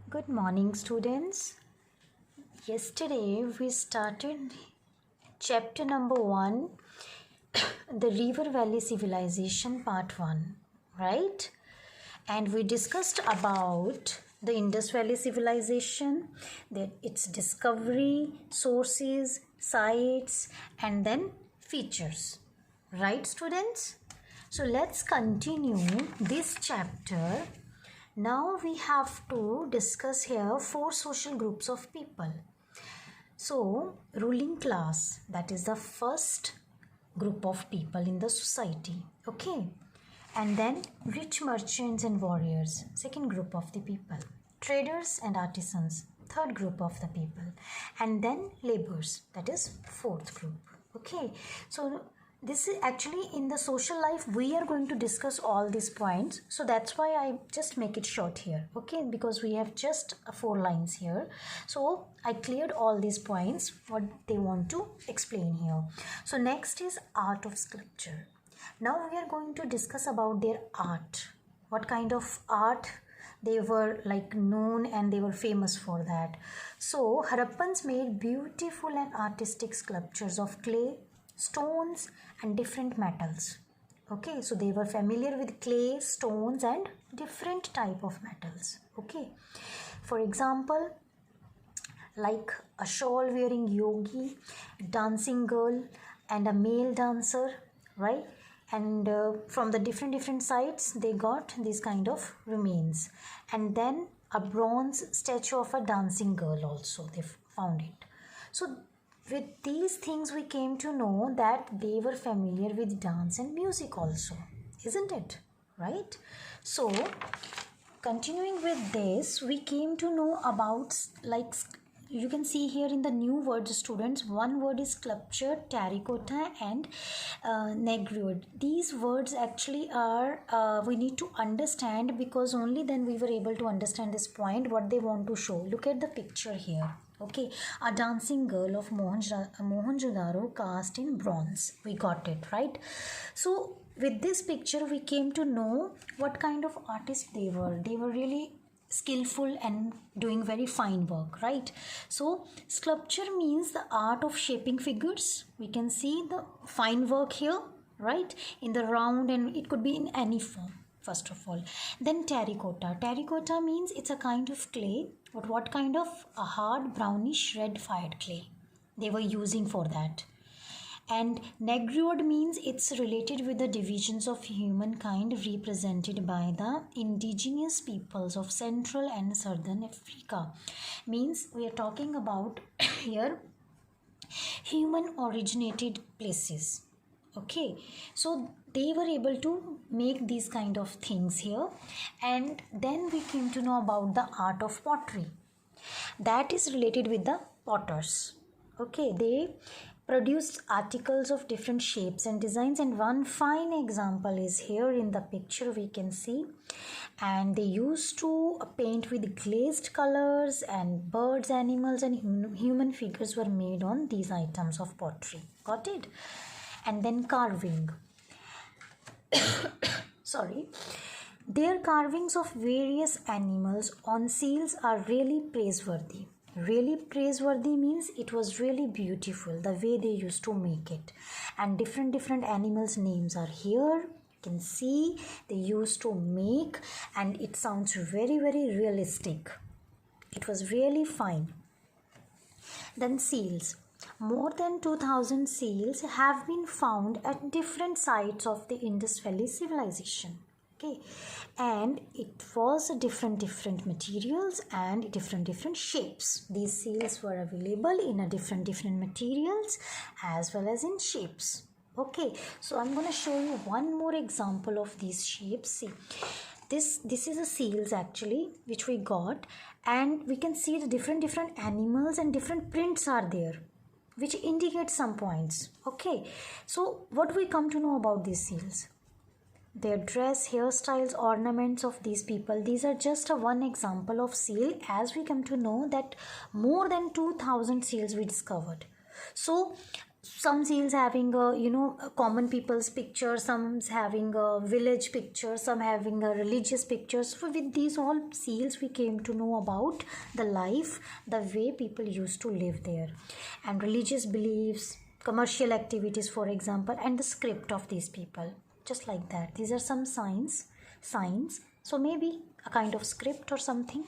Good morning, students. Yesterday we started chapter number 1, the River Valley Civilization, part 1, right? And we discussed about the Indus Valley Civilization, its discovery, sources, sites, and then features. Right, students? So let's continue this chapter. Now we have to discuss here 4 social groups of people. So, ruling class, that is the first group of people in the society. Okay. And then rich merchants and warriors, second group of the people. Traders and artisans, third group of the people. And then laborers, that is fourth group. Okay. So, this is actually in the social life we are going to discuss all these points, so that's why I just make it short here, okay, because we have just 4 lines here. So I cleared all these points what they want to explain here. So next is art of sculpture. Now we are going to discuss about their art, what kind of art they were like known and they were famous for that. So Harappans made beautiful and artistic sculptures of clay, stones and different metals. Okay, so they were familiar with clay, stones and different type of metals. Okay, for example, like a shawl wearing yogi, dancing girl and a male dancer, right? And from the different sites they got these kind of remains, and then a bronze statue of a dancing girl also they found it. So with these things we came to know that they were familiar with dance and music also, isn't it? Right? So continuing with this, we came to know about, like, you can see here in the new words, students, one word is sculpture, terracotta and negriod. These words actually are we need to understand, because only then we were able to understand this point what they want to show. Look at the picture here. Okay, a dancing girl of Mohenjo-daro cast in bronze. We got it, right? So with this picture we came to know what kind of artists they were. They were really skillful and doing very fine work, right? So sculpture means the art of shaping figures. We can see the fine work here, right, in the round, and it could be in any form, first of all. Then terracotta means it's a kind of clay, but what kind of? A hard brownish red fired clay they were using for that. And negriod means it's related with the divisions of humankind represented by the indigenous peoples of Central and Southern Africa. Means we are talking about here human originated places. Okay, so they were able to make these kind of things here. And then we came to know about the art of pottery, that is related with the potters. Okay, they produced articles of different shapes and designs, and one fine example is here in the picture we can see. And they used to paint with glazed colors, and birds, animals and human figures were made on these items of pottery. Got it? And then carving. Sorry. Their carvings of various animals on seals are really praiseworthy. Really praiseworthy means it was really beautiful the way they used to make it. And different animals' names are here. You can see they used to make, and it sounds very realistic. It was really fine. Then seals. More than 2000 seals have been found at different sites of the Indus Valley civilization. Okay, and it was different materials and different shapes. These seals were available in a different materials as well as in shapes. Okay, so I'm going to show you one more example of these shapes. See, this is a seals actually which we got, and we can see the different animals and different prints are there, which indicate some points. Okay, so what we come to know about these seals? Their dress, hairstyles, ornaments of these people. These are just one example of seal, as we come to know that more than 2000 seals we discovered. So some seals having a common people's picture, some having a village picture, some having a religious picture. So with these all seals we came to know about the life, the way people used to live there, and religious beliefs, commercial activities for example, and the script of these people, just like that. These are some signs, so maybe a kind of script or something.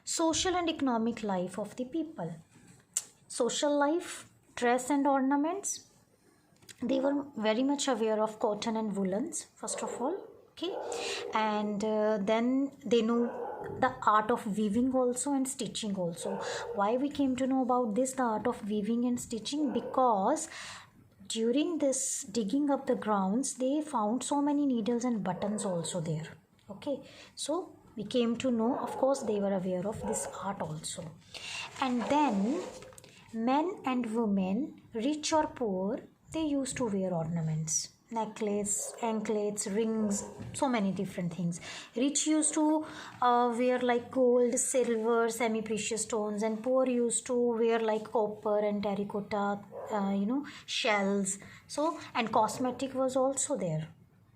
Social and economic life of the people. Social life, dress and ornaments. They were very much aware of cotton and woolens, first of all, okay, and then they know the art of weaving also and stitching also. Why we came to know about this, the art of weaving and stitching? Because during this digging up the grounds, they found so many needles and buttons also there, okay. So we came to know, of course they were aware of this art also. And then men and women, rich or poor, they used to wear ornaments, necklace, anklets, rings, so many different things. Rich used to wear like gold, silver, semi-precious stones, and poor used to wear like copper and terracotta, shells. So, and cosmetic was also there.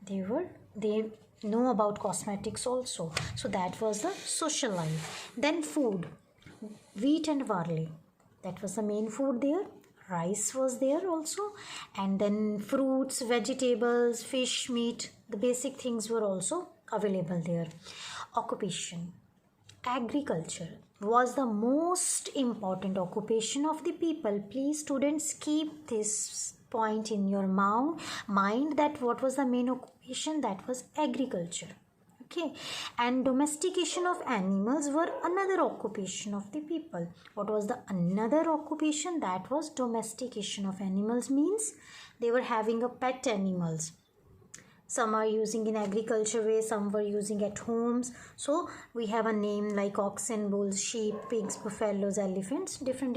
They know about cosmetics also. So that was the social life. Then food, wheat and barley, that was the main food there. Rice was there also, and then fruits, vegetables, fish, meat, the basic things were also available there. Occupation, agriculture was the most important occupation of the people. Please students, keep this point in your mind that what was the main occupation? That was agriculture, okay. And domestication of animals were another occupation of the people. What was the another occupation? That was domestication of animals, means they were having a pet animals. Some are using in agriculture way, some were using at homes. So we have a name like oxen, bulls, sheep, pigs, buffaloes, elephants, different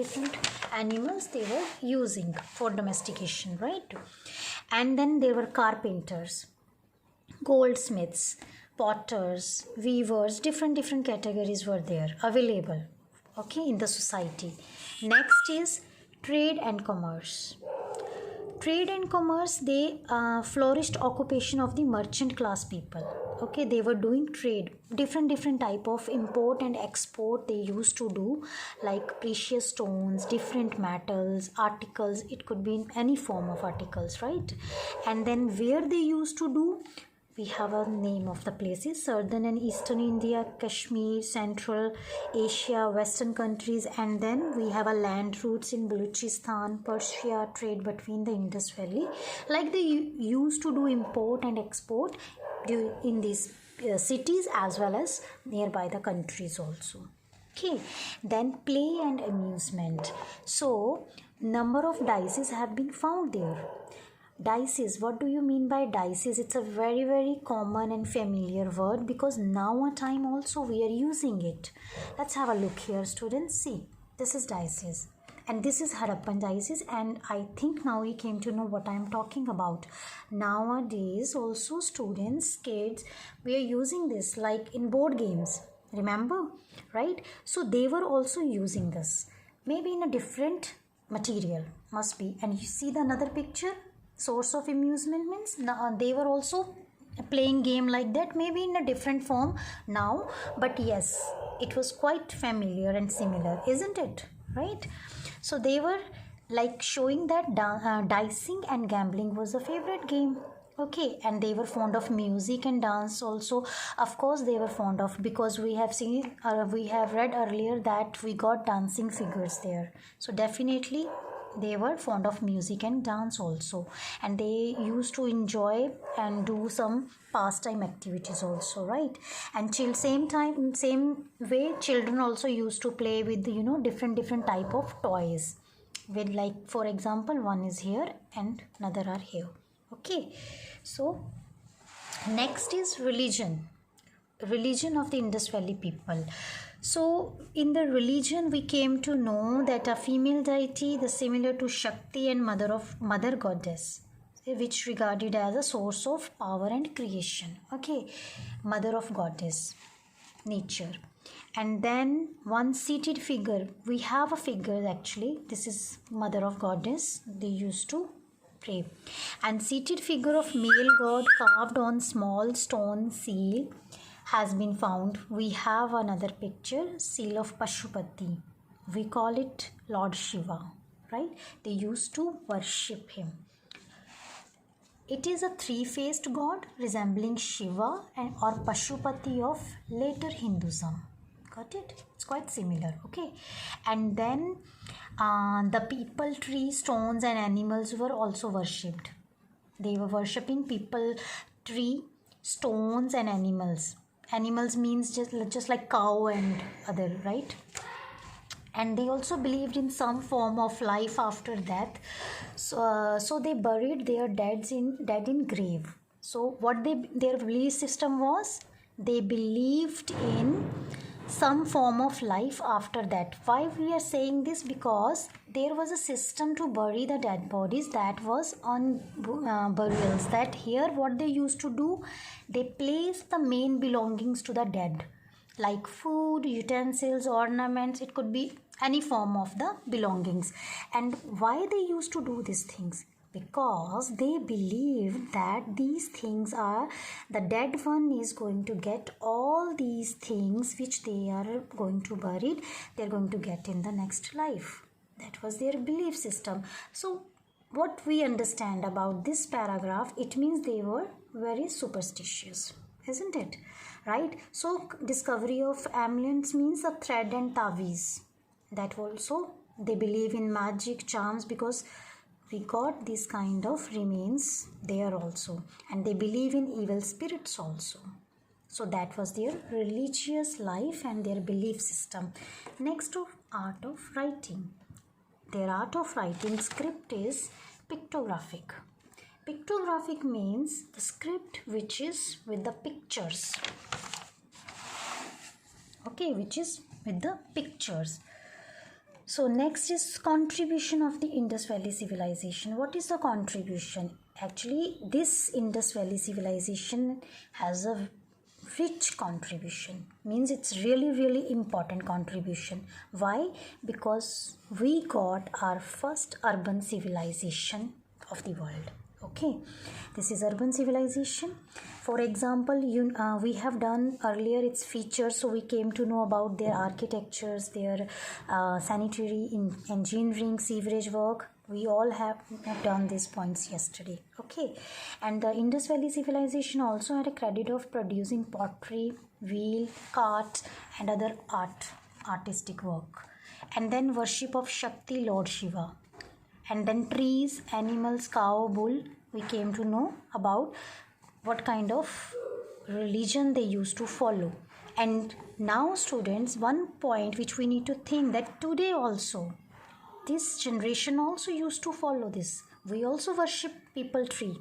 animals they were using for domestication, right? And then there were carpenters, goldsmiths, potters, weavers, different categories were there available, okay, in the society. Next is trade and commerce. Trade and commerce, they flourished occupation of the merchant class people, okay. They were doing trade, different type of import and export they used to do, like precious stones, different metals, articles, it could be in any form of articles, right? And then where they used to do, we have a name of the places: southern and eastern India, Kashmir, central Asia, western countries, and then we have a land routes in Balochistan, Persia, trade between the Indus Valley. Like they used to do import and export in these cities as well as nearby the countries also. Okay, then play and amusement. So number of dices have been found there. Dices, what do you mean by dices? It's a very common and familiar word, because now a time also we are using it. Let's have a look here, students. See, this is dices and this is Harappan dices, and I think now we came to know what I am talking about. Nowadays also students, kids, we are using this like in board games, remember, right? So they were also using this, maybe in a different material, must be. And you see the another picture, source of amusement means they were also playing game like that, maybe in a different form now, but yes, it was quite familiar and similar, isn't it, right? So they were like showing that dicing and gambling was a favorite game, okay. And they were fond of music and dance also, of course they were fond of, because we have seen we have read earlier that we got dancing figures there. So definitely they were fond of music and dance also, and they used to enjoy and do some pastime activities also, right? And same way children also used to play with different type of toys, with like for example one is here and another are here, okay. So next is religion of the Indus Valley people. So in the religion we came to know that a female deity, the similar to Shakti and mother goddess, which regarded as a source of power and creation, okay, mother of goddess nature. And then one seated figure. We have a figure actually. This is mother of goddess. They used to pray. And seated figure of male god carved on small stone seal has been found. We have another picture, seal of Pashupati. We call it Lord Shiva, right? They used to worship him. It is a three-faced god resembling Shiva and or Pashupati of later Hinduism. Got it? It's quite similar, okay? And then the people, tree, stones and animals were also worshipped. They were worshipping people, tree, stones and animals. Animals means just like cow and other, right? And they also believed in some form of life after death. So they buried their dead in grave. So what their belief system was, they believed in some form of life after that. Why we are saying this? Because there was a system to bury the dead bodies that was on burials. That here what they used to do, they placed the main belongings to the dead, like food, utensils, ornaments. It could be any form of the belongings. And why they used to do these things? Because they believed that these things are, the dead one is going to get all these things which they are going to bury, they're going to get in the next life. That was their belief system. So what we understand about this paragraph, it means they were very superstitious, isn't it? Right? So discovery of amulets means a thread and taviz. That also they believe in magic, charms, because we got this kind of remains there also. And they believe in evil spirits also. So that was their religious life and their belief system. Next to art of writing. Their art of writing script is pictographic. Pictographic means the script which is with the pictures. Okay, which is with the pictures. So next is contribution of the Indus Valley civilization. What is the contribution? Actually, this Indus Valley civilization has a rich contribution. Means it's really important contribution. Why? Because we got our first urban civilization of the world. Okay, this is urban civilization. For example, we have done earlier its features, so we came to know about their architectures, their sanitary engineering, sewerage work. We all have done these points yesterday. Okay, and the Indus Valley civilization also had a credit of producing pottery, wheel, cart, and other artistic work. And then worship of Shakti, Lord Shiva. And then trees, animals, cow, bull, we came to know about what kind of religion they used to follow. And now students, one point which we need to think, that today also, this generation also used to follow this. We also worship people tree.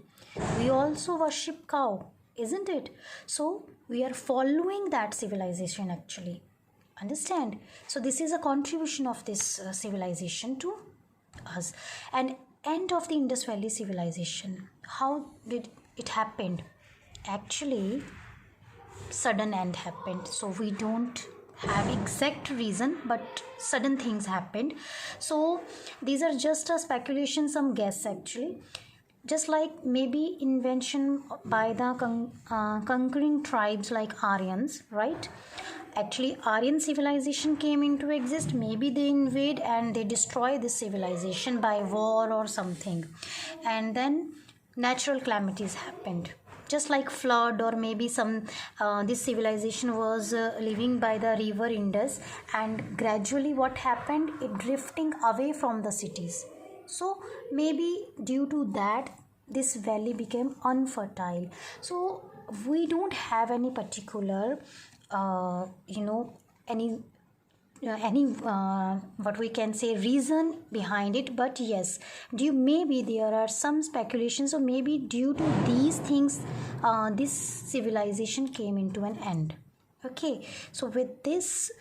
We also worship cow, isn't it? So we are following that civilization actually. Understand? So this is a contribution of this civilization to us. And end of the Indus Valley civilization, how did it happen? Actually, sudden end happened. So we don't have exact reason, but sudden things happened. So these are just a speculation, some guess actually. Just like maybe invention by the conquering tribes like Aryans, right? Actually, Aryan civilization came into exist. Maybe they invade and they destroy this civilization by war or something. And then natural calamities happened. Just like flood, or maybe some this civilization was living by the river Indus, and gradually what happened, it drifting away from the cities. So maybe due to that, this valley became unfertile. So we don't have any particular any what we can say reason behind it, but yes, maybe there are some speculations, or maybe due to these things this civilization came into an end. Okay, so with this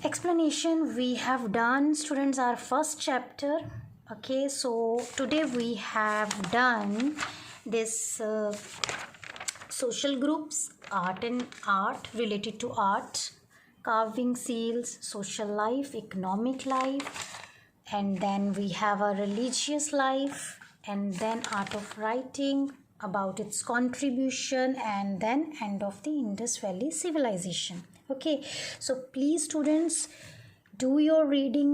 explanation we have done, students, our first chapter. Okay, so today we have done this social groups, art related to art, carving seals, social life, economic life, and then we have a religious life, and then art of writing about its contribution, and then end of the Indus Valley civilization. Okay, so please students, do your reading.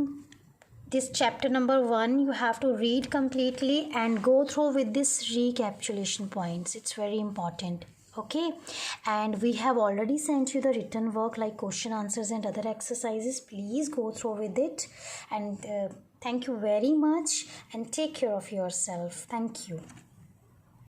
This chapter number 1 you have to read completely and go through with this recapitulation points. It's very important. Okay, and we have already sent you the written work like question answers and other exercises. Please go through with it, and thank you very much, and take care of yourself. Thank you.